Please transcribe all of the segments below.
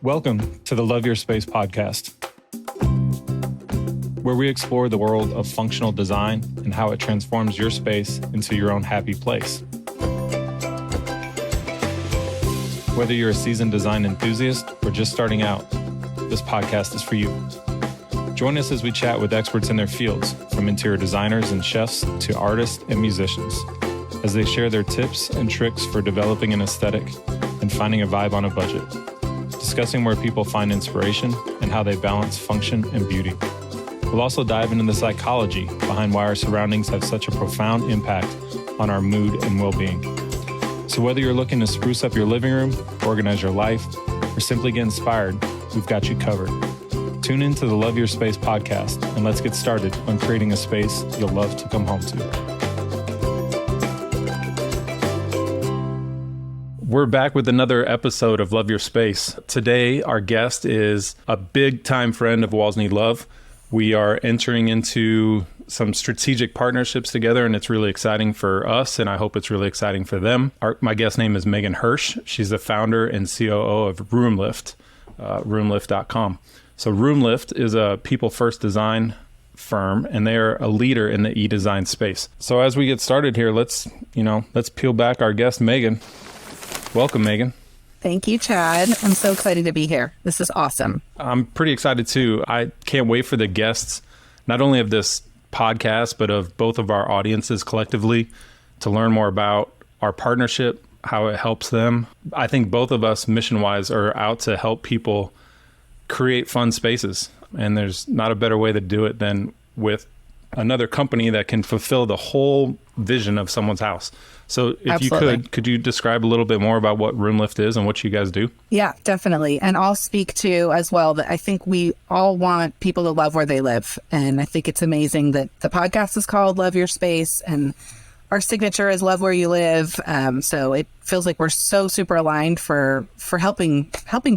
Welcome to the Love Your Space podcast, where we explore the world of functional design and how it transforms your space into your own happy place. Whether you're a seasoned design enthusiast or just starting out, this podcast is for you. Join us as we chat with experts in their fields, from interior designers and chefs to artists and musicians, as they share their tips and tricks for developing an aesthetic and finding a vibe on a budget, discussing where people find inspiration and how they balance function and beauty. We'll also dive into the psychology behind why our surroundings have such a profound impact on our mood and well-being. So whether you're looking to spruce up your living room, organize your life, or simply get inspired, we've got you covered. Tune in to the Love Your Space podcast, and let's get started on creating a space you'll love to come home to. We're back with another episode of Love Your Space. Today, our guest is a big-time friend of Walls Need Love. We are entering into some strategic partnerships together, and it's really exciting for us, and I hope it's really exciting for them. My guest name is Megan Hersch. She's the founder and COO of roomLift, roomlift.com. So roomLift is a people-first design firm, and they're a leader in the eDesign space. So as we get started here, let's peel back our guest, Megan. Welcome, Megan. Thank you, Chad. I'm so excited to be here. This is awesome. I'm pretty excited too. I can't wait for the guests, not only of this podcast, but of both of our audiences collectively, to learn more about our partnership, how it helps them. I think both of us, mission-wise, are out to help people create fun spaces. And there's not a better way to do it than with another company that can fulfill the whole vision of someone's house. So if Absolutely. you could you describe a little bit more about what roomLift is and what you guys do? Yeah, definitely. And I'll speak to as well that I think we all want people to love where they live. And I think it's amazing that the podcast is called Love Your Space and our signature is Love Where You Live. So it feels like we're so super aligned for helping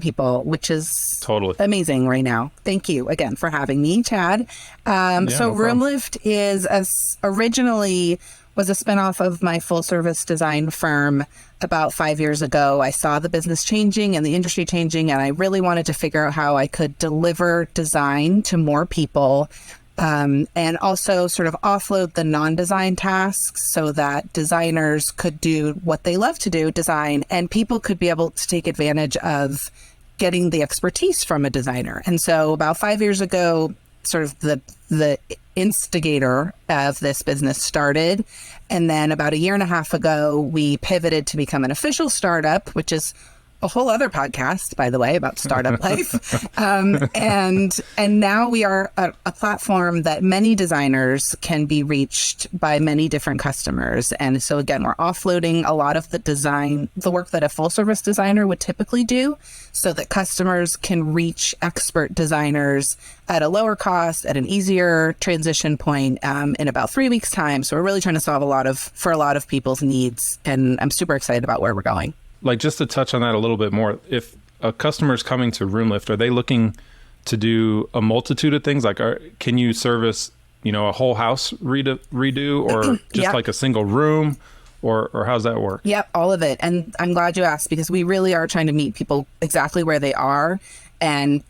people, which is totally amazing right now. Thank you again for having me, Chad. So roomLift is originally was a spinoff of my full service design firm about 5 years ago. I saw the business changing and the industry changing, and I really wanted to figure out how I could deliver design to more people, and also sort of offload the non-design tasks so that designers could do what they love to do, design, and people could be able to take advantage of getting the expertise from a designer. And so about 5 years ago, sort of the instigator of this business started. And then about a year and a half ago, we pivoted to become an official startup, which is a whole other podcast, by the way, about startup life. And now we are a platform that many designers can be reached by many different customers. And so again, we're offloading a lot of the work that a full service designer would typically do, so that customers can reach expert designers at a lower cost, at an easier transition point, in about 3 weeks' time. So we're really trying to solve for a lot of people's needs. And I'm super excited about where we're going. Like, just to touch on that a little bit more, if a customer is coming to roomLift, are they looking to do a multitude of things? Like, can you service, a whole house redo or just Yep. like a single room, or how's that work? Yep, all of it. And I'm glad you asked, because we really are trying to meet people exactly where they are. And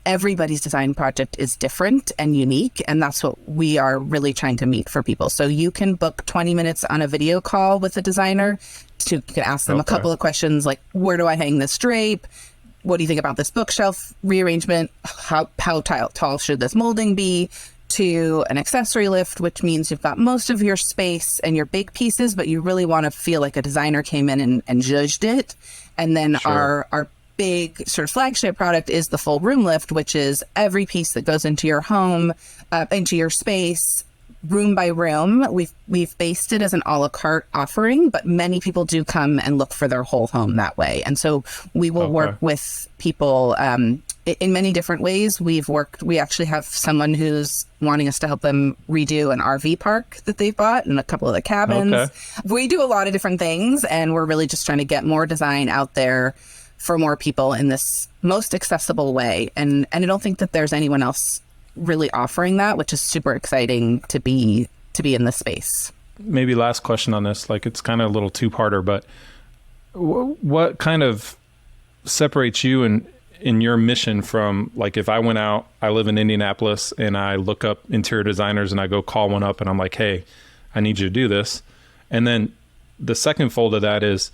everybody's design project is different and unique. And that's what we are really trying to meet for people. So you can book 20 minutes on a video call with a designer. You can ask them a couple of questions like, where do I hang this drape? What do you think about this bookshelf rearrangement? How tall should this molding be? To an accessory lift, which means you've got most of your space and your big pieces, but you really want to feel like a designer came in and judged it. And then Sure. our big sort of flagship product is the full room lift, which is every piece that goes into your home, into your space, room by room. We've based it as an a la carte offering, but many people do come and look for their whole home that way. And so we will work with people in many different ways. We actually have someone who's wanting us to help them redo an RV park that they've bought and a couple of the cabins. Okay. We do a lot of different things, and we're really just trying to get more design out there for more people in this most accessible way. And I don't think that there's anyone else really offering that, which is super exciting to be in this space. Maybe last question on this, like it's kind of a little two-parter, but what kind of separates you in your mission from, like, if I went out, I live in Indianapolis, and I look up interior designers and I go call one up and I'm like, hey, I need you to do this. And then the second fold of that is,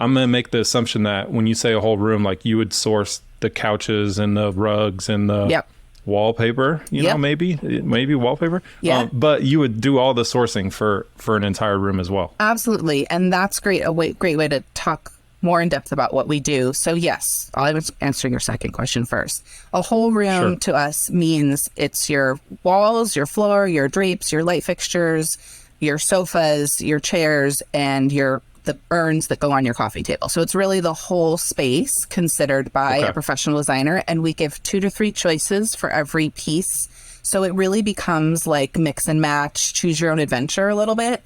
I'm going to make the assumption that when you say a whole room, like, you would source the couches and the rugs and the wallpaper, you know, maybe wallpaper. Yeah. But you would do all the sourcing for an entire room as well. Absolutely. And that's great. Great way to talk more in depth about what we do. So yes, I'll answer your second question first. A whole room to us means it's your walls, your floor, your drapes, your light fixtures, your sofas, your chairs, and the urns that go on your coffee table. So it's really the whole space considered by a professional designer. And we give 2 to 3 choices for every piece. So it really becomes like mix and match, choose your own adventure a little bit.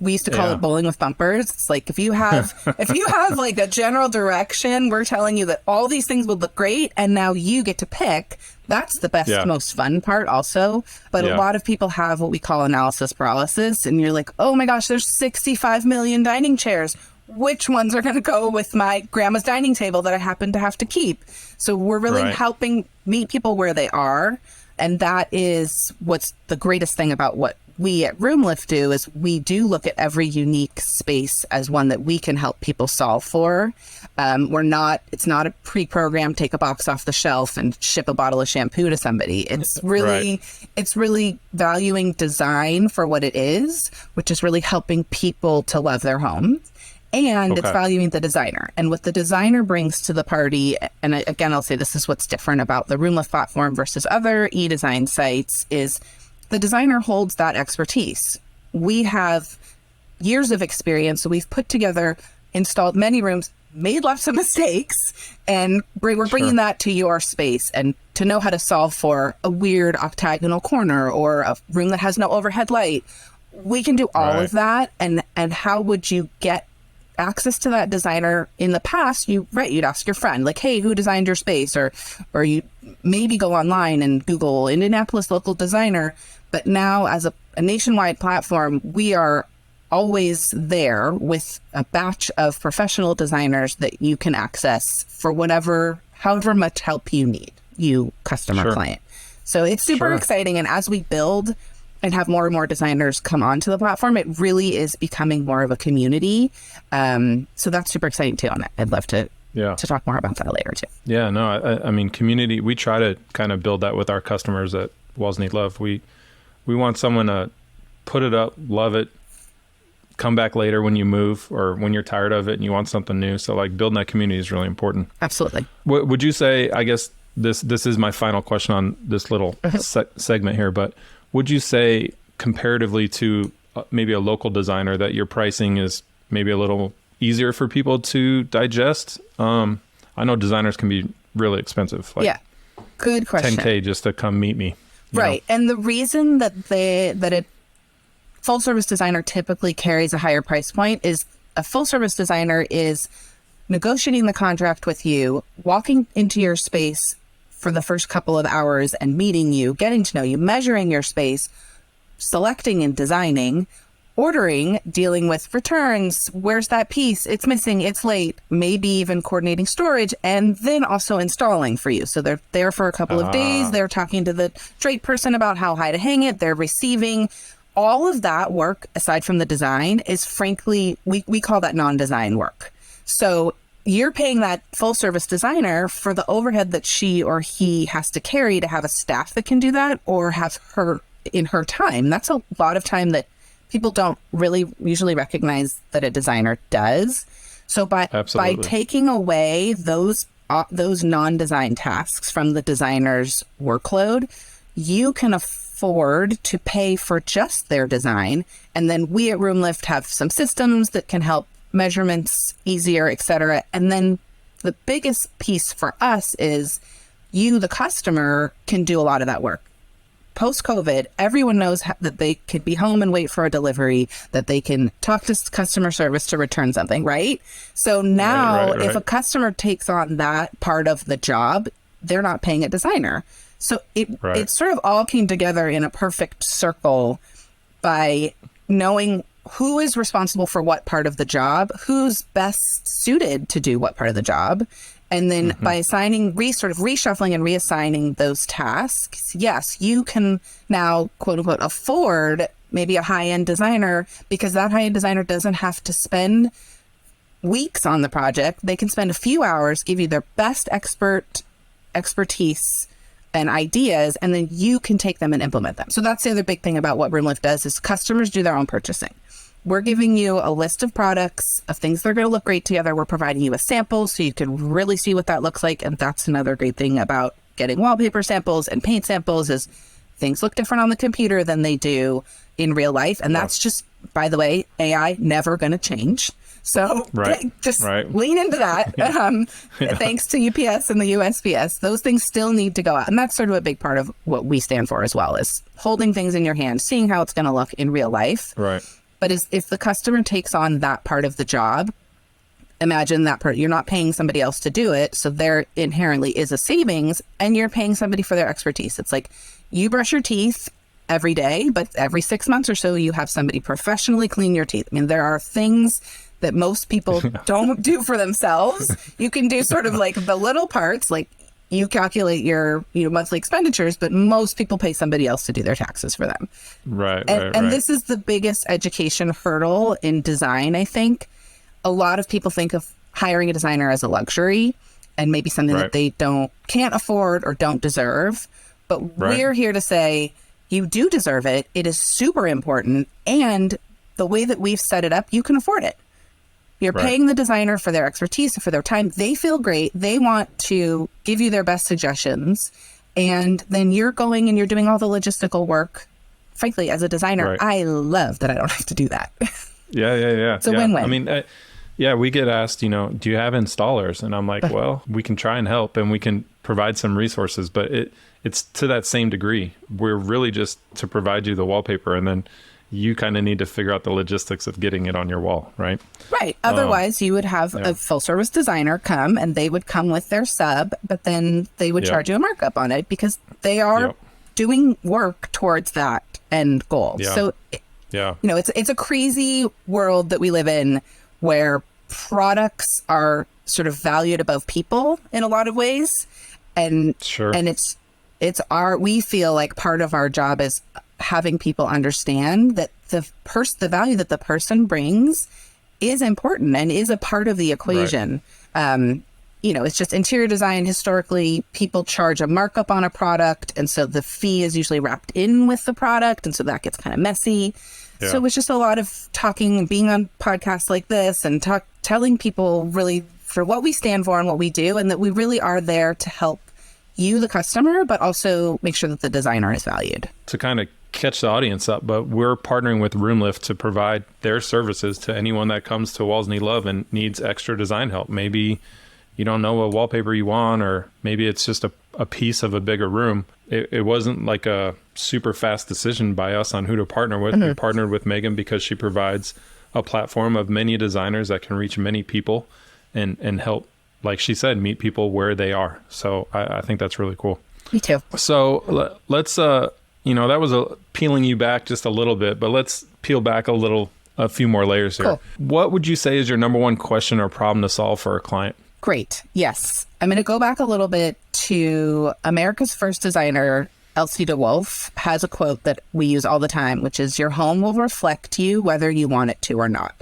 We used to call it bowling with bumpers. It's like, if you have like a general direction, we're telling you that all these things would look great, and now you get to pick. That's the best, most fun part also. But a lot of people have what we call analysis paralysis, and you're like, oh my gosh, there's 65 million dining chairs. Which ones are going to go with my grandma's dining table that I happen to have to keep? So we're really helping meet people where they are. And that is what's the greatest thing about what we at RoomLift do, is we do look at every unique space as one that we can help people solve for. It's not a pre-programmed, take a box off the shelf and ship a bottle of shampoo to somebody. It's really valuing design for what it is, which is really helping people to love their home. And it's valuing the designer and what the designer brings to the party. And again, I'll say this is what's different about the RoomLift platform versus other eDesign sites, is the designer holds that expertise. We have years of experience. So we've put together, installed many rooms, made lots of mistakes, and we're bringing that to your space. And to know how to solve for a weird octagonal corner or a room that has no overhead light, we can do all of that. And how would you get access to that designer? In the past, you'd ask your friend, like, hey, who designed your space? Or you maybe go online and Google Indianapolis local designer. But now, as a nationwide platform, we are always there with a batch of professional designers that you can access for however much help you need, you customer client. So it's super exciting. And as we build and have more and more designers come onto the platform, it really is becoming more of a community. So that's super exciting too. And I'd love to talk more about that later too. Yeah, no, I mean, community, we try to kind of build that with our customers at Walls Need Love. We want someone to put it up, love it, come back later when you move or when you're tired of it and you want something new. So like building that community is really important. Absolutely. Would you say, I guess this is my final question on this little segment here, but would you say comparatively to maybe a local designer that your pricing is maybe a little easier for people to digest? I know designers can be really expensive. Like good question. $10K just to come meet me. Right. And the reason that a full service designer typically carries a higher price point is a full service designer is negotiating the contract with you, walking into your space for the first couple of hours and meeting you, getting to know you, measuring your space, selecting and designing, ordering, dealing with returns, where's that piece, it's missing, it's late, maybe even coordinating storage, and then also installing for you. So they're there for a couple of days, they're talking to the drape person about how high to hang it, they're receiving. All of that work, aside from the design, is frankly, we call that non-design work. So you're paying that full service designer for the overhead that she or he has to carry to have a staff that can do that, or have her in her time. That's a lot of time that people don't really usually recognize that a designer does. So by taking away those non-design tasks from the designer's workload, you can afford to pay for just their design. And then we at RoomLift have some systems that can help measurements easier, etc. And then the biggest piece for us is you, the customer, can do a lot of that work. Post-COVID, everyone knows that they could be home and wait for a delivery, that they can talk to customer service to return something, right? So now if a customer takes on that part of the job, they're not paying a designer. So it sort of all came together in a perfect circle by knowing who is responsible for what part of the job, who's best suited to do what part of the job, And then by assigning, sort of reshuffling and reassigning those tasks, yes, you can now, quote unquote, afford maybe a high-end designer, because that high-end designer doesn't have to spend weeks on the project. They can spend a few hours, give you their best expertise and ideas, and then you can take them and implement them. So that's the other big thing about what roomLift does is customers do their own purchasing. We're giving you a list of products, of things that are going to look great together. We're providing you a sample so you can really see what that looks like. And that's another great thing about getting wallpaper samples and paint samples is things look different on the computer than they do in real life. And that's just, by the way, AI never going to change. So just lean into that. Thanks to UPS and the USPS, those things still need to go out. And that's sort of a big part of what we stand for as well, is holding things in your hand, seeing how it's going to look in real life. Right. But if the customer takes on that part of the job, imagine that you're not paying somebody else to do it. So there inherently is a savings, and you're paying somebody for their expertise. It's like you brush your teeth every day, but every 6 months or so, you have somebody professionally clean your teeth. I mean, there are things that most people don't do for themselves. You can do sort of like the little parts, like you calculate your monthly expenditures, but most people pay somebody else to do their taxes for them. Right. And this is the biggest education hurdle in design, I think. A lot of people think of hiring a designer as a luxury and maybe something that they can't afford or don't deserve. But we're here to say you do deserve it. It is super important. And the way that we've set it up, you can afford it. You're paying the designer for their expertise, for their time. They feel great. They want to give you their best suggestions. And then you're going and you're doing all the logistical work. Frankly, as a designer, I love that I don't have to do that. Yeah. It's a win-win. I mean, we get asked, do you have installers? And I'm like, well, we can try and help and we can provide some resources, but it's to that same degree. We're really just to provide you the wallpaper, and then you kind of need to figure out the logistics of getting it on your wall, right? Right. Otherwise, you would have a full-service designer come, and they would come with their sub, but then they would charge you a markup on it because they are doing work towards that end goal. So, it's a crazy world that we live in where products are sort of valued above people in a lot of ways. And we feel like part of our job is having people understand that the value that the person brings is important and is a part of the equation. It's just interior design. Historically, people charge a markup on a product, and so the fee is usually wrapped in with the product, and so that gets kind of messy. So it's just a lot of talking and being on podcasts like this and telling people really for what we stand for and what we do, and that we really are there to help you, the customer, but also make sure that the designer is valued. To kind of catch the audience up, but we're partnering with roomLift to provide their services to anyone that comes to Walls Need Love and needs extra design help. Maybe you don't know what wallpaper you want, or maybe it's just a piece of a bigger room. It wasn't like a super fast decision by us on who to partner with. We partnered with Megan because she provides a platform of many designers that can reach many people and help, like she said, meet people where they are. So I think that's really cool. Me too. So let's, that was peeling you back just a little bit, but let's peel back a few more layers here. Cool. What would you say is your number one question or problem to solve for a client? Great. Yes. I'm going to go back a little bit to America's first designer, Elsie DeWolf, has a quote that we use all the time, which is, your home will reflect you whether you want it to or not.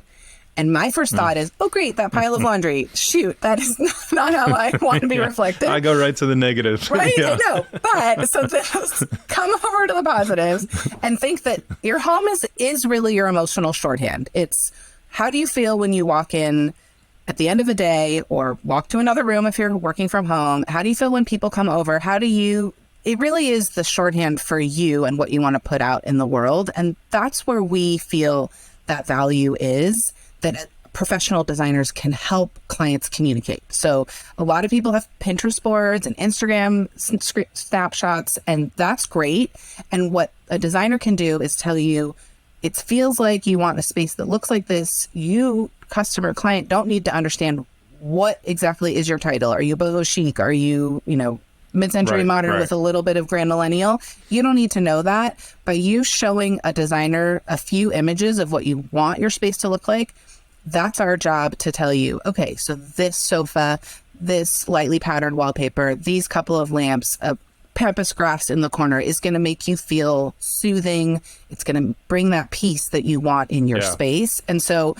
And my first thought is, oh, great, that pile of laundry. Shoot, that is not how I want to be reflected. I go right to the negative. Right? I know. But so come over to the positives and think that your home is really your emotional shorthand. It's how do you feel when you walk in at the end of the day or walk to another room if you're working from home? How do you feel when people come over? It really is the shorthand for you and what you want to put out in the world. And that's where we feel that value is, that professional designers can help clients communicate. So a lot of people have Pinterest boards and Instagram snapshots, and that's great. And what a designer can do is tell you, it feels like you want a space that looks like this. You, customer, client, don't need to understand what exactly is your title. Are you boho chic? Are you, mid-century modern with a little bit of grand millennial? You don't need to know that. By you showing a designer a few images of what you want your space to look like, that's our job to tell you, okay, so this sofa, this lightly patterned wallpaper, these couple of lamps, a pampas grass in the corner is going to make you feel soothing. It's going to bring that peace that you want in your space. And so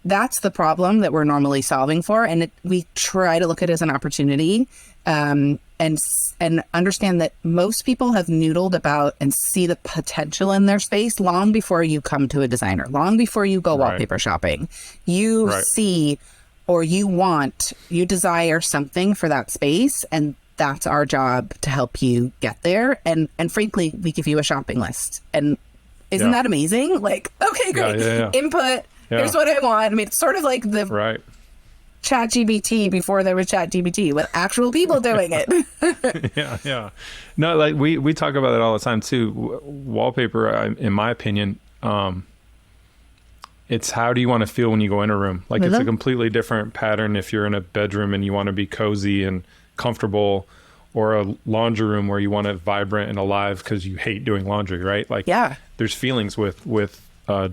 that's the problem that we're normally solving for. And we try to look at it as an opportunity, and understand that most people have noodled about and see the potential in their space long before you come to a designer, long before you go wallpaper shopping. You see, or you desire something for that space, and that's our job to help you get there. And frankly, we give you a shopping list. And isn't that amazing? Like, okay, great. Input. Here's what I want. I mean, it's sort of like the ChatGPT before there was ChatGPT with actual people doing it. No, like we talk about it all the time too. Wallpaper, in my opinion, it's how do you want to feel when you go in a room? Like it's a completely different pattern if you're in a bedroom and you want to be cozy and comfortable, or a laundry room where you want it vibrant and alive because you hate doing laundry, right? Like there's feelings with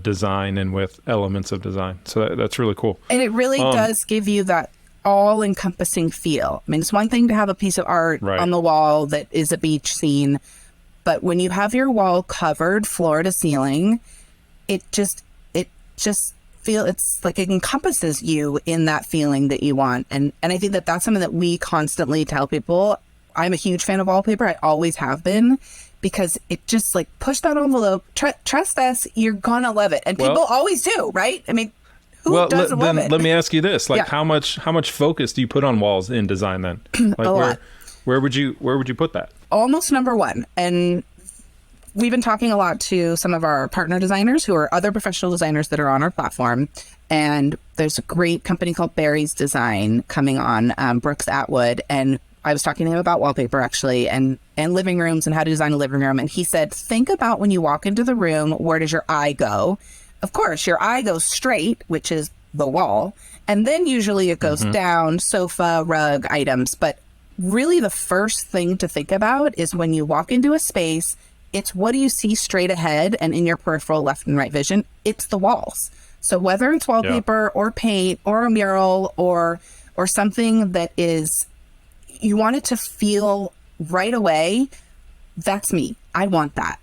design and with elements of design. So that's really cool. And it really does give you that all-encompassing feel. I mean, it's one thing to have a piece of art on the wall that is a beach scene, but when you have your wall covered floor to ceiling, it just it's like it encompasses you in that feeling that you want. And I think that's something that we constantly tell people. I'm a huge fan of wallpaper. I always have been, because it just like push that envelope. Trust us, you're gonna love it, and people always do, right? I mean, who doesn't love it? Let me ask you this: like, how much focus do you put on walls in design? Then, like, where would you put that? Almost number one. And we've been talking a lot to some of our partner designers who are other professional designers that are on our platform. And there's a great company called Barry's Design coming on, Brooks Atwood, and I was talking to him about wallpaper actually, and living rooms and how to design a living room. And he said, think about when you walk into the room, where does your eye go? Of course, your eye goes straight, which is the wall. And then usually it goes down, sofa, rug, items. But really the first thing to think about is when you walk into a space, it's what do you see straight ahead and in your peripheral left and right vision? It's the walls. So whether it's wallpaper or paint or a mural or something that is, you want it to feel right away, that's me. I want that.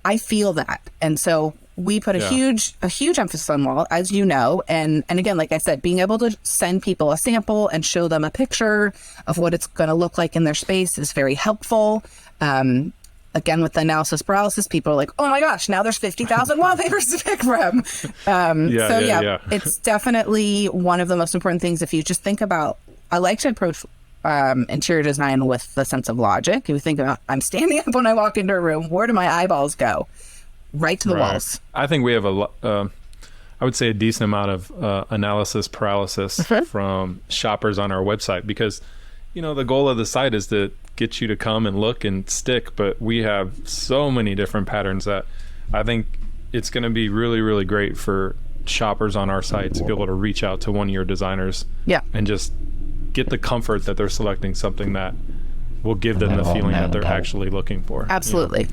I feel that. And so we put a huge emphasis on wall, as you know. And again, like I said, being able to send people a sample and show them a picture of what it's going to look like in their space is very helpful. Again, with the analysis paralysis, people are like, oh my gosh, now there's 50,000 wallpapers to pick from. It's definitely one of the most important things. If you just think about, I like to approach interior design with the sense of logic. If you think about, I'm standing up when I walk into a room, where do my eyeballs go? Right to the walls. I think we have I would say a decent amount of analysis paralysis from shoppers on our website, because the goal of the site is to get you to come and look and stick, but we have so many different patterns that I think it's going to be really, really great for shoppers on our site to be able to reach out to one of your designers and just get the comfort that they're selecting something that will give them the feeling that they're actually looking for. Absolutely.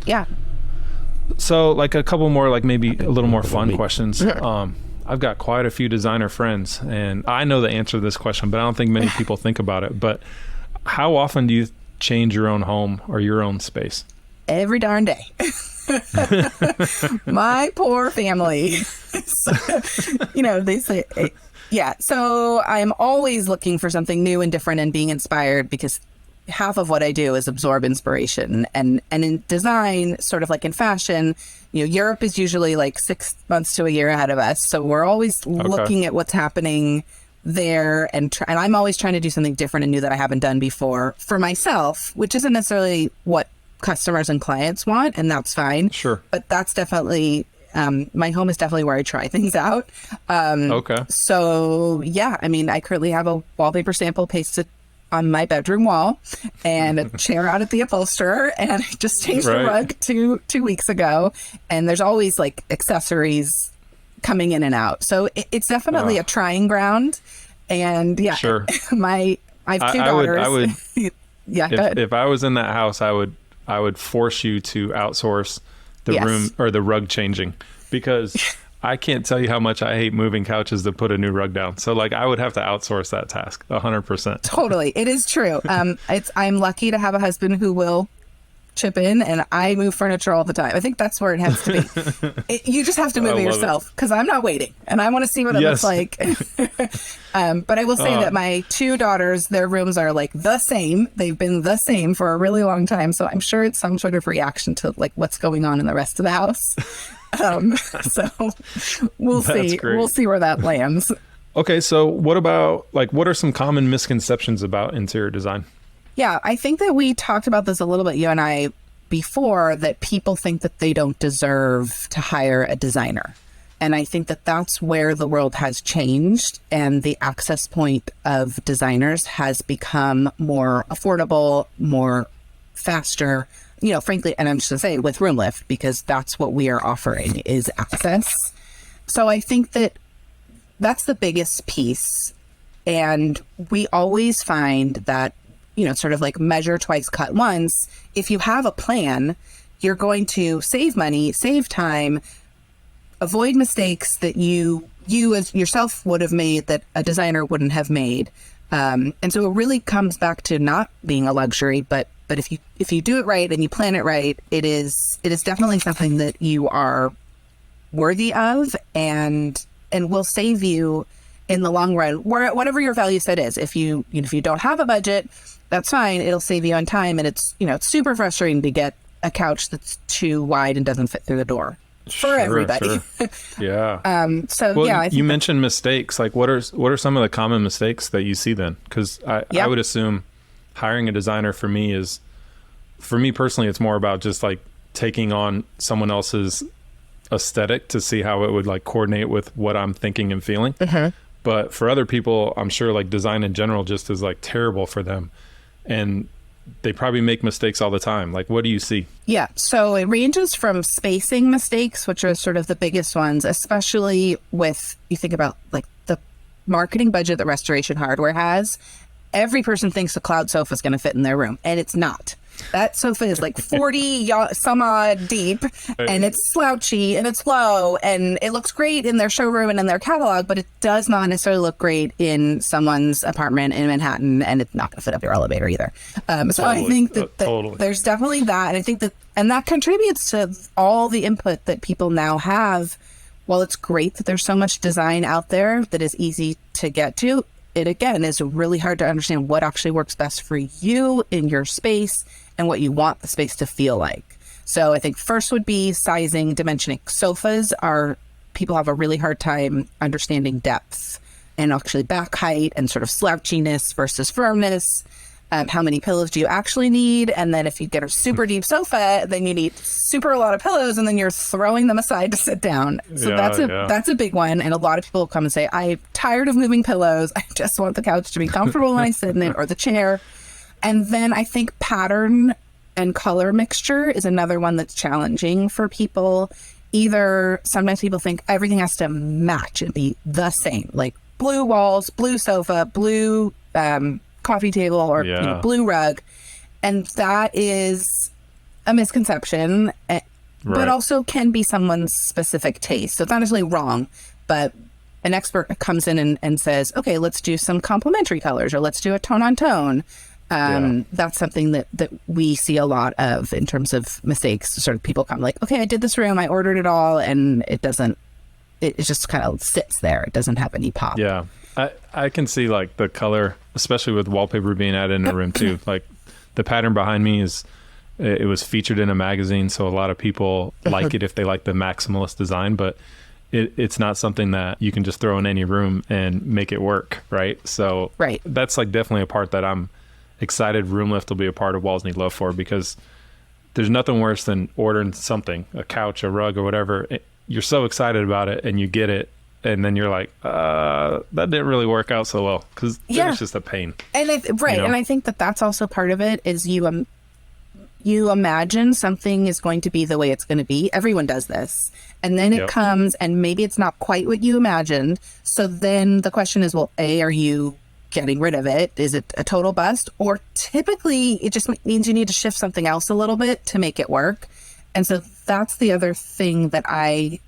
So like a couple more, like maybe a little more fun questions. I've got quite a few designer friends, and I know the answer to this question, but I don't think many people think about it. But how often do you change your own home or your own space? Every darn day. My poor family. They say, so I'm always looking for something new and different and being inspired, because half of what I do is absorb inspiration. And in design, sort of like in fashion, Europe is usually like 6 months to a year ahead of us. So we're always looking at what's happening there, and I'm always trying to do something different and new that I haven't done before for myself, which isn't necessarily what customers and clients want, and that's fine. Sure. But that's definitely, my home is definitely where I try things out. So I mean, I currently have a wallpaper sample pasted on my bedroom wall and a chair out at the upholsterer, and I just changed the rug two weeks ago, and there's always like accessories coming in and out. So it's definitely a trying ground. And I have two daughters. I would if I was in that house, I would force you to outsource the room or the rug changing, because I can't tell you how much I hate moving couches to put a new rug down. So like I would have to outsource that task 100%. Totally. It is true. I'm lucky to have a husband who will chip in, and I move furniture all the time. I think that's where it has to be. You just have to move it yourself, because I'm not waiting and I want to see what it looks like. But I will say that my two daughters, their rooms are like the same. They've been the same for a really long time. So I'm sure it's some sort of reaction to like what's going on in the rest of the house. So we'll see. Great. We'll see where that lands. Okay. So what about what are some common misconceptions about interior design? Yeah, I think that we talked about this a little bit, you and I, before, that people think that they don't deserve to hire a designer. And I think that that's where the world has changed, and the access point of designers has become more affordable, more faster, frankly, and I'm just going to say with RoomLift, because that's what we are offering is access. So I think that that's the biggest piece. And we always find that sort of like measure twice, cut once. If you have a plan, you're going to save money, save time, avoid mistakes that you as yourself would have made that a designer wouldn't have made. And so it really comes back to not being a luxury, but if you do it right and you plan it right, it is definitely something that you are worthy of and will save you in the long run, whatever your value set is. If you don't have a budget, that's fine. It'll save you on time. And it's super frustrating to get a couch that's too wide and doesn't fit through the door for everybody. Sure. Yeah. You mentioned mistakes. Like what are some of the common mistakes that you see then? Because I would assume hiring a designer for me personally, it's more about just like taking on someone else's aesthetic to see how it would like coordinate with what I'm thinking and feeling. Mm-hmm. But for other people, I'm sure like design in general just is like terrible for them. And they probably make mistakes all the time. Like, what do you see? Yeah. So it ranges from spacing mistakes, which are sort of the biggest ones, especially with, you think about like the marketing budget that Restoration Hardware has. Every person thinks a cloud sofa is going to fit in their room, and it's not. That sofa is like 40 some odd deep, and it's slouchy and it's low, and it looks great in their showroom and in their catalog, but it does not necessarily look great in someone's apartment in Manhattan, and it's not going to fit up your elevator either. So I think that there's definitely that, and I think that contributes to all the input that people now have. While it's great that there's so much design out there that is easy to get to, it again is really hard to understand what actually works best for you in your space and what you want the space to feel like. So I think first would be sizing, dimensioning. Sofas people have a really hard time understanding depth and actually back height and sort of slouchiness versus firmness. How many pillows do you actually need? And then if you get a super deep sofa, then you need super a lot of pillows, and then you're throwing them aside to sit down. So that's a big one. And a lot of people come and say, I'm tired of moving pillows. I just want the couch to be comfortable when I sit in it, or the chair. And then I think pattern and color mixture is another one that's challenging for people. Either sometimes people think everything has to match and be the same, like blue walls, blue sofa, blue coffee table, or blue rug. And that is a misconception, but also can be someone's specific taste. So it's not necessarily wrong, but an expert comes in and says, okay, let's do some complementary colors, or let's do a tone on tone. That's something that we see a lot of in terms of mistakes. Sort of people come like, okay, I did this room, I ordered it all, and it just kind of sits there. It doesn't have any pop. Yeah. I can see like the color, especially with wallpaper being added in a room too. Like the pattern behind me it was featured in a magazine. So a lot of people like it if they like the maximalist design, but it's not something that you can just throw in any room and make it work. Right. So that's like definitely a part that I'm excited RoomLift will be a part of Walls Need Love for, because there's nothing worse than ordering something, a couch, a rug, or whatever. You're so excited about it and you get it, and then you're like, that didn't really work out so well, because it's just a pain. And and I think that's also part of it is you imagine something is going to be the way it's going to be. Everyone does this. And then it comes, and maybe it's not quite what you imagined. So then the question is, well, are you getting rid of it? Is it a total bust? Or typically it just means you need to shift something else a little bit to make it work. And so that's the other thing that I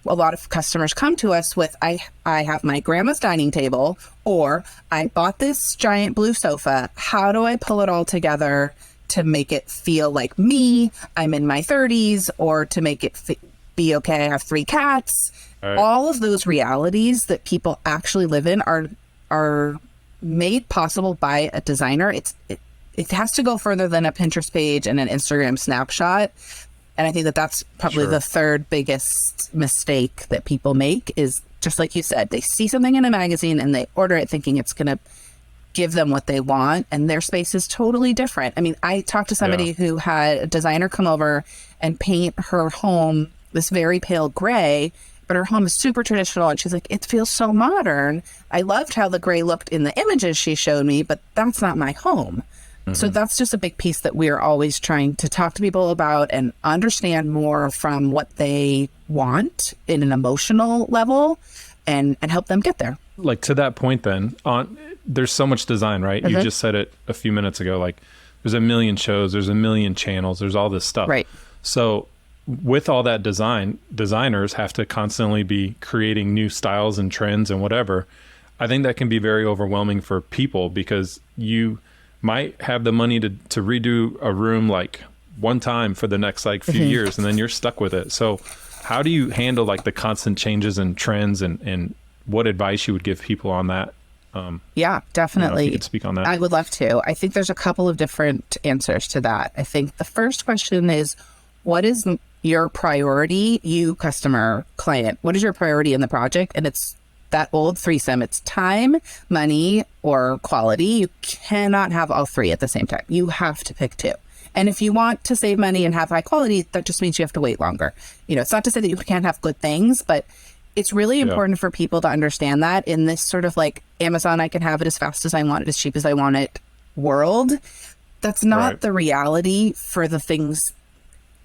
a lot of customers come to us with, I have my grandma's dining table, or I bought this giant blue sofa. How do I pull it all together to make it feel like me? I'm in my 30s, or to make it be okay. I have 3 cats. Right. All of those realities that people actually live in are made possible by a designer. It has to go further than a Pinterest page and an Instagram snapshot. And I think that that's probably the third biggest mistake that people make is, just like you said, they see something in a magazine and they order it thinking it's going to give them what they want, and their space is totally different. I mean, I talked to somebody who had a designer come over and paint her home this very pale gray, but her home is super traditional, and she's like, it feels so modern. I loved how the gray looked in the images she showed me, but that's not my home. So that's just a big piece that we're always trying to talk to people about and understand more from what they want in an emotional level and help them get there. Like, to that point then, there's so much design, right? You just said it a few minutes ago, like there's a million shows, there's a million channels, there's all this stuff. Right. So with all that design, designers have to constantly be creating new styles and trends and whatever. I think that can be very overwhelming for people, because you might have the money to redo a room like one time for the next like few years, and then you're stuck with it. So how do you handle like the constant changes and trends, and what advice you would give people on that? Yeah, definitely. If you could speak on that. I would love to. I think there's a couple of different answers to that. I think the first question is, what is your priority, you customer, client? What is your priority in the project? And it's that old threesome. It's time, money, or quality. You cannot have all three at the same time. You have to pick two. And if you want to save money and have high quality, that just means you have to wait longer. You know, it's not to say that you can't have good things, but it's really important for people to understand that in this sort of like Amazon, I can have it as fast as I want it, as cheap as I want it world. That's not the reality for the things,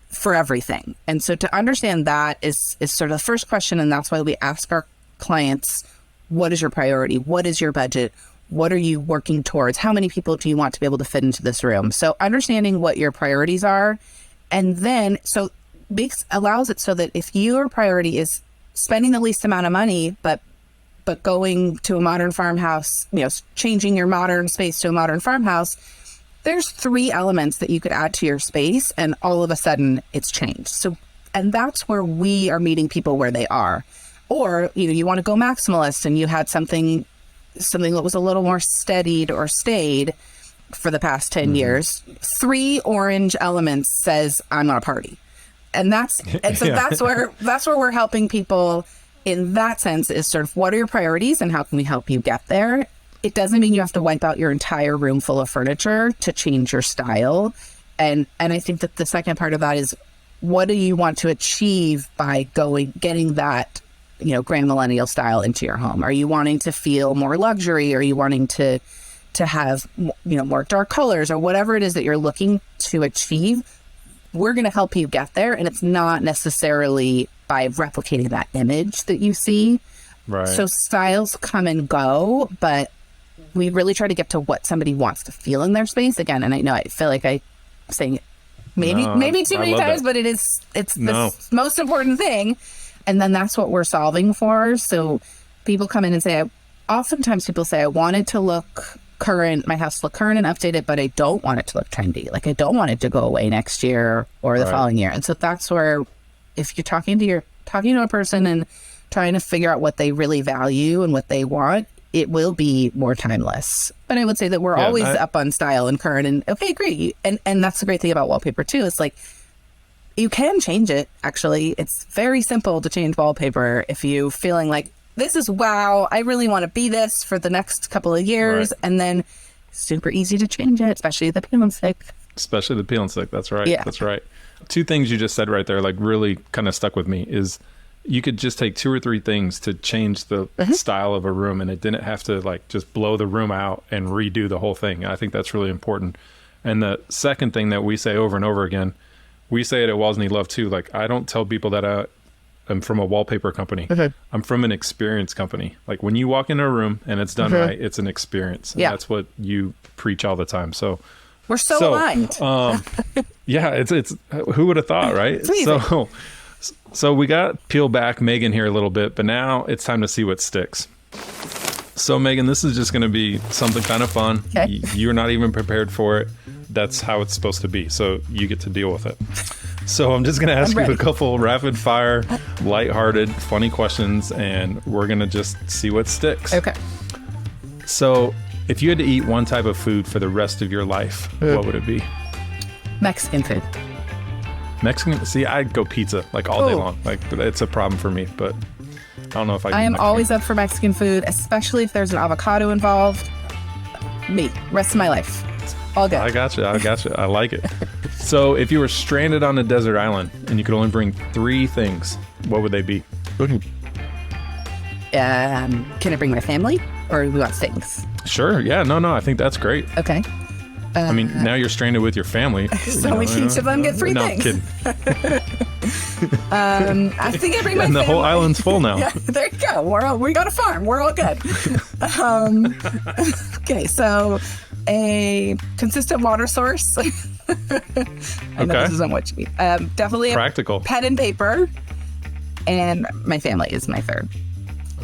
for everything. And so to understand that is sort of the first question. And that's why we ask our clients, what is your priority? What is your budget? What are you working towards? How many people do you want to be able to fit into this room? So understanding what your priorities are, and then allows it so that if your priority is spending the least amount of money, but going to a modern farmhouse, you know, changing your modern space to a modern farmhouse, there's 3 elements that you could add to your space, and all of a sudden it's changed. So, and that's where we are meeting people where they are. Or, you know, you want to go maximalist and you had something that was a little more steadied or stayed for the past 10 years. 3 orange elements says, I'm not a party. And so that's where we're helping people in that sense, is sort of, what are your priorities and how can we help you get there? It doesn't mean you have to wipe out your entire room full of furniture to change your style. And I think that the second part of that is, what do you want to achieve by getting that, you know, grand millennial style into your home? Are you wanting to feel more luxury? Are you wanting to have, you know, more dark colors, or whatever it is that you're looking to achieve? We're going to help you get there. And it's not necessarily by replicating that image that you see. Right. So styles come and go, but we really try to get to what somebody wants to feel in their space. Again, and I know I feel like I'm saying it maybe too many times, but it's the most important thing. And then that's what we're solving for. So people come in and say, oftentimes people say, I want it to look current, my house to look current and updated, but I don't want it to look trendy. Like, I don't want it to go away next year or the following year. And so that's where, if you're talking to a person and trying to figure out what they really value and what they want, it will be more timeless. But I would say that we're always up on style and current, and okay, great. And that's the great thing about wallpaper too. It's like, you can change it. Actually, it's very simple to change wallpaper if you feeling like, this is wow, I really want to be this for the next couple of years. And then super easy to change it, especially the peel and stick. That's right. Yeah. That's right. 2 things you just said right there, like, really kind of stuck with me, is you could just take 2 or 3 things to change the style of a room, and it didn't have to like just blow the room out and redo the whole thing. I think that's really important. And the second thing that we say over and over again, we say it at Walls Need Love too. Like, I don't tell people that I'm from a wallpaper company. I'm from an experience company. Like, when you walk into a room and it's done right, it's an experience. And that's what you preach all the time. So we're so aligned. Yeah, it's who would have thought, right? So So we got peel back Megan here a little bit, but now it's time to see what sticks. So Megan, this is just going to be something kind of fun. Okay. You're not even prepared for it. That's how it's supposed to be. So you get to deal with it. So I'm just going to ask you a couple rapid fire, lighthearted, funny questions, and we're going to just see what sticks. Okay. So if you had to eat one type of food for the rest of your life, what would it be? Mexican food. Mexican? See, I'd go pizza like all day long. Like it's a problem for me, but I don't know if I am always up for Mexican food, especially if there's an avocado involved. Me, rest of my life. All good. I gotcha. I like it. So if you were stranded on a desert island and you could only bring 3 things, what would they be? Can I bring my family or we want things? Sure. Yeah. No. I think that's great. Okay. I mean, now you're stranded with your family. So each of them get 3 things. Kidding. I think I bring my family. And the whole island's full now. Yeah, there you go. We got a farm. We're all good. Okay, so a consistent water source. I know this isn't what you need. Definitely practical. Pen and paper. And my family is my 3rd.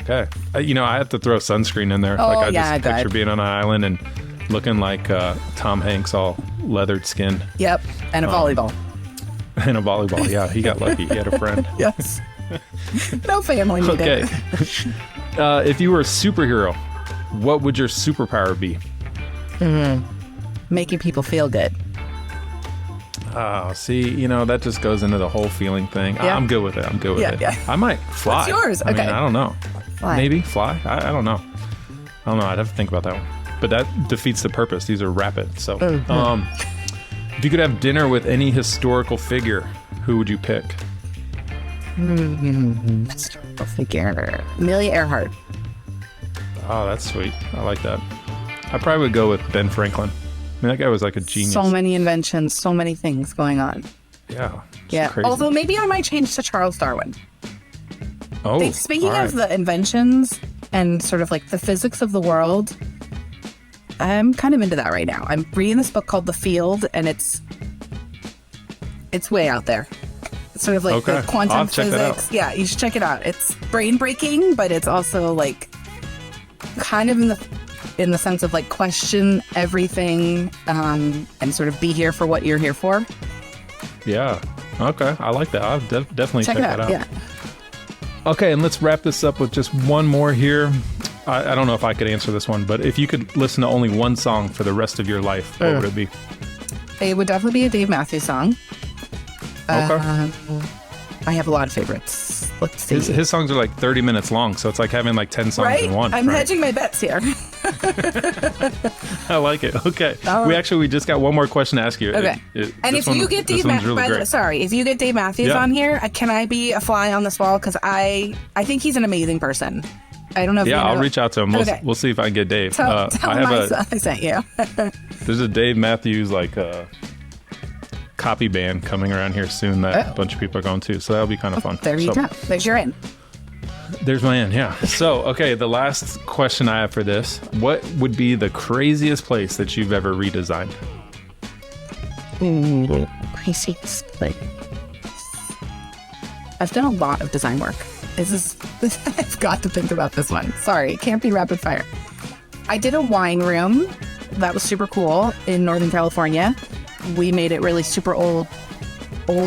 Okay. I have to throw sunscreen in there. I just picture being on an island and looking like Tom Hanks, all leathered skin. Yep. And a volleyball. And a volleyball. Yeah, he got lucky. He had a friend. Yes. No family needed. Okay. If you were a superhero, what would your superpower be? Making people feel good. Oh, see, that just goes into the whole feeling thing. Yeah. I'm good with it. Yeah. I might fly. What's yours? Okay. I mean, I don't know. Fly. Maybe fly? I don't know. I'd have to think about that one. But that defeats the purpose. These are rapid. So, if you could have dinner with any historical figure, who would you pick? Historical figure. Amelia Earhart. Oh, that's sweet. I like that. I probably would go with Ben Franklin. I mean, that guy was like a genius. So many inventions, so many things going on. Yeah. Yeah. Crazy. Although maybe I might change to Charles Darwin. Oh, speaking of the inventions and sort of like the physics of the world, I'm kind of into that right now. I'm reading this book called The Field, and it's way out there. It's sort of like the quantum physics. Yeah, you should check it out. It's brain breaking, but it's also like kind of in the sense of like question everything and sort of be here for what you're here for. Yeah. Okay. I like that. I'll definitely check that out. Yeah. Okay, and let's wrap this up with just one more here. I don't know if I could answer this one, but if you could listen to only one song for the rest of your life, what would it be? It would definitely be a Dave Matthews song. Okay. I have a lot of favorites. Let's see. His songs are like 30 minutes long, so it's like having like 10 songs in one. I'm hedging my bets here. I like it. Okay. We just got one more question to ask you. Okay. And if you get Dave Matthews on here, can I be a fly on this wall? Because I think he's an amazing person. I don't know if I'll reach out to him. We'll see if I can get Dave. Tell him I sent you. There's a Dave Matthews copy band coming around here soon that a bunch of people are going to, so that'll be kind of fun. There you go. There's your in. There's my in, yeah. So, okay, the last question I have for this. What would be the craziest place that you've ever redesigned? Craziest place. I've done a lot of design work. I've got to think about this one. Sorry, it can't be rapid fire. I did a wine room that was super cool in Northern California. We made it really super old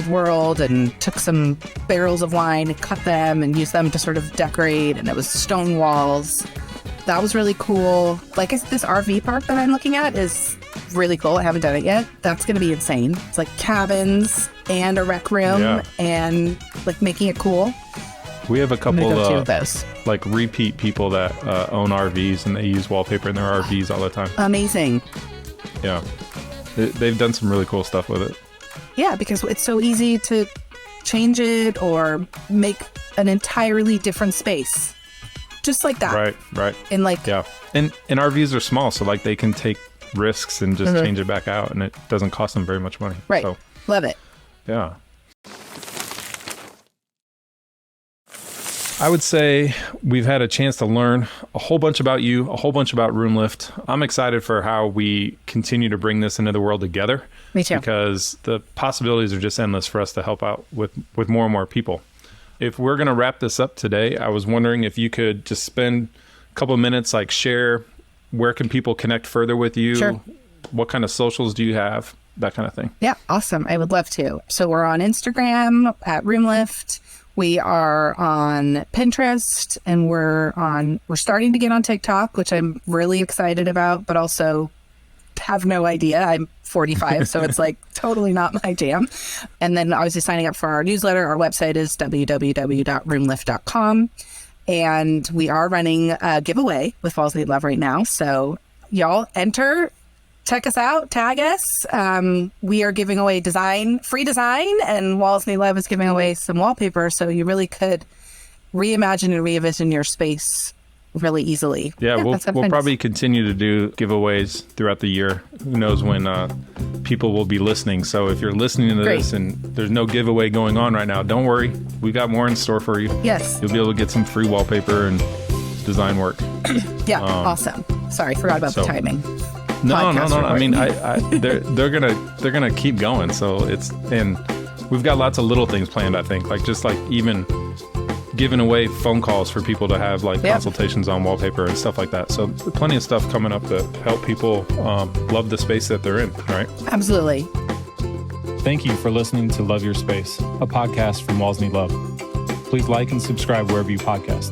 world and took some barrels of wine and cut them and used them to sort of decorate, and it was stone walls. That was really cool. Like this RV park that I'm looking at is really cool. I haven't done it yet. That's going to be insane. It's like cabins and a rec room and like making it cool. We have a couple of those. Like repeat people that own RVs, and they use wallpaper in their RVs all the time. Amazing. Yeah. They've done some really cool stuff with it. Yeah, because it's so easy to change it or make an entirely different space. Just like that. Right. And like... Yeah. And RVs are small, so like they can take risks and just change it back out, and it doesn't cost them very much money. Right. So, love it. Yeah. I would say we've had a chance to learn a whole bunch about you, a whole bunch about RoomLift. I'm excited for how we continue to bring this into the world together. Me too. Because the possibilities are just endless for us to help out with more and more people. If we're going to wrap this up today, I was wondering if you could just spend a couple of minutes, like share where can people connect further with you? Sure. What kind of socials do you have? That kind of thing. Yeah, awesome. I would love to. So we're on Instagram at roomLift. We are on Pinterest, and we're starting to get on TikTok, which I'm really excited about, but also have no idea. I'm 45, so it's like totally not my jam. And then obviously signing up for our newsletter. Our website is www.roomlift.com. And we are running a giveaway with Walls Need Love right now. So y'all enter, check us out, tag us. We are giving away free design, and Walls Need Love is giving away some wallpaper. So you really could reimagine and re-envision your space really easily. Yeah, we'll probably continue to do giveaways throughout the year. Who knows when people will be listening. So if you're listening to this and there's no giveaway going on right now, don't worry. We got more in store for you. Yes. You'll be able to get some free wallpaper and design work. Yeah, awesome. Sorry, forgot about the timing. No. I mean, they're gonna keep going. So and we've got lots of little things planned. I think just even giving away phone calls for people to have consultations on wallpaper and stuff like that. So plenty of stuff coming up to help people love the space that they're in, right? Absolutely. Thank you for listening to Love Your Space, a podcast from Walls Need Love. Please like and subscribe wherever you podcast.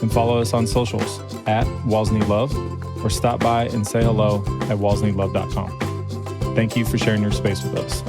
And follow us on socials at Walls Need Love, or stop by and say hello at wallsneedlove.com. Thank you for sharing your space with us.